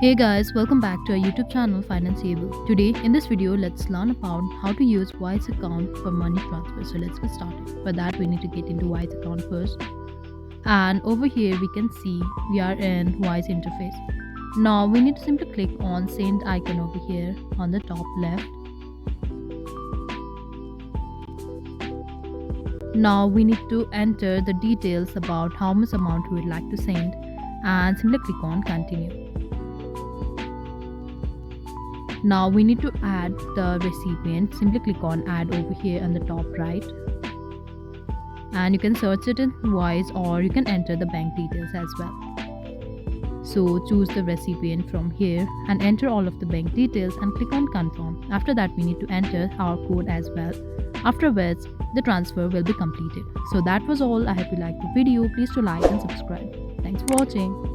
Hey guys, welcome back to our YouTube channel Financeable. Today in this video, let's learn about how to use Wise account for money transfer. So let's get started. For that, we need to get into Wise account first. And over here, we can see we are in Wise interface. Now we need to simply click on send icon over here on the top left. Now we need to enter the details about how much amount we would like to send and simply click on continue. Now we need to add the recipient. Simply click on add over here on the top right. And you can search it in Wise or you can enter the bank details as well. So choose the recipient from here and enter all of the bank details and click on confirm. After that we need to enter our code as well. Afterwards the transfer will be completed. So that was all. I hope you liked the video. Please do like and subscribe. Thanks for watching.